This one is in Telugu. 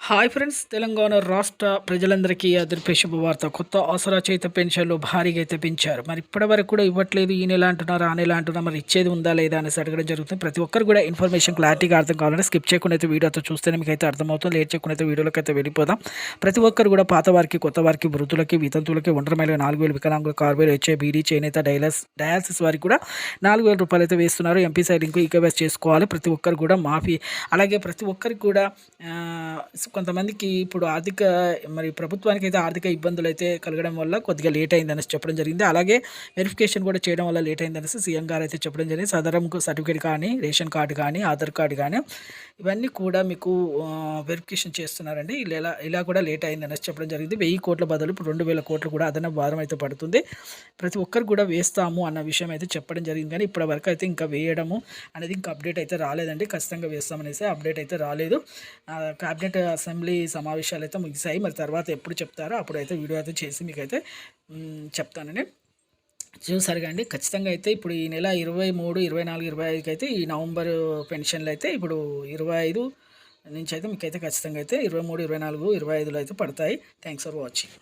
హాయ్ ఫ్రెండ్స్, తెలంగాణ రాష్ట్ర ప్రజలందరికీ అదిరిపే శుభవార్త. కొత్త ఆసరా చేత పెన్షన్లు భారీగా అయితే పెంచారు. మరి ఇప్పటివరకు కూడా ఇవ్వట్లేదు, ఈ నెల అంటున్నారు, ఆ నెల అంటున్నారు, మరి ఇచ్చేది ఉందా లేదా అనేసి అడగడం జరుగుతుంది. ప్రతి ఒక్కరు కూడా ఇన్ఫర్మేషన్ క్లారిటీగా అర్థం కావాలంటే స్కిప్ చేయకుండా అయితే వీడియోతో చూస్తేనే మీకు అయితే అర్థమవుతుంది. లేట్ చేయకుండా అయితే వీడియోలోకి అయితే వెళ్ళిపోదాం. ప్రతి ఒక్కరు కూడా పాత వారికి, కొత్త వారికి, వృద్ధులకి, వితంతువులకి, ఒంటరి మహిళలకు 4,000, వికలాంగులకు 6,000, హెచ్ఐ, బీడీ, చేనేత, డయాలసిస్ వారికి కూడా 4,000 రూపాయలు అయితే వేస్తున్నారు. ఎంపీ సైడింగ్ ఈకేవైసీ చేసుకోవాలి. ప్రతి ఒక్కరు కూడా మాఫీ. అలాగే ప్రతి ఒక్కరికి కూడా కొంతమందికి ఇప్పుడు మరి ప్రభుత్వానికి అయితే ఆర్థిక ఇబ్బందులు అయితే కలగడం వల్ల కొద్దిగా లేట్ అయిందనేసి చెప్పడం జరిగింది. అలాగే వెరిఫికేషన్ కూడా చేయడం వల్ల లేట్ అయిందనేసి సీఎం గారు అయితే చెప్పడం జరిగింది. సదరం సర్టిఫికేట్ కానీ, రేషన్ కార్డు కానీ, ఆధార్ కార్డు కానీ ఇవన్నీ కూడా మీకు వెరిఫికేషన్ చేస్తున్నారండి. ఇలా కూడా లేట్ అయిందనేసి చెప్పడం జరిగింది. 1000 కోట్ల బదులు ఇప్పుడు 2,000 కోట్లు కూడా అదనపు భారం అయితే పడుతుంది. ప్రతి ఒక్కరు కూడా వేస్తాము అన్న విషయం అయితే చెప్పడం జరిగింది. కానీ ఇప్పటి వరకు అయితే ఇంకా వేయడము అనేది ఇంకా అప్డేట్ అయితే రాలేదండి. ఖచ్చితంగా వేస్తామనేసి అప్డేట్ అయితే రాలేదు. క్యాబినెట్ అసెంబ్లీ సమావేశాలు అయితే ముగిశాయి. మరి తర్వాత ఎప్పుడు చెప్తారో అప్పుడైతే వీడియో అయితే చేసి మీకైతే చెప్తానండి. చూసారుగా అండి, ఖచ్చితంగా అయితే ఇప్పుడు ఈ నెల 23, 24, 25కి అయితే ఈ నవంబర్ పెన్షన్లు అయితే ఇప్పుడు 25 నుంచి అయితే మీకైతే ఖచ్చితంగా అయితే 23, 24, 25లో అయితే పడతాయి. Thanks for watching.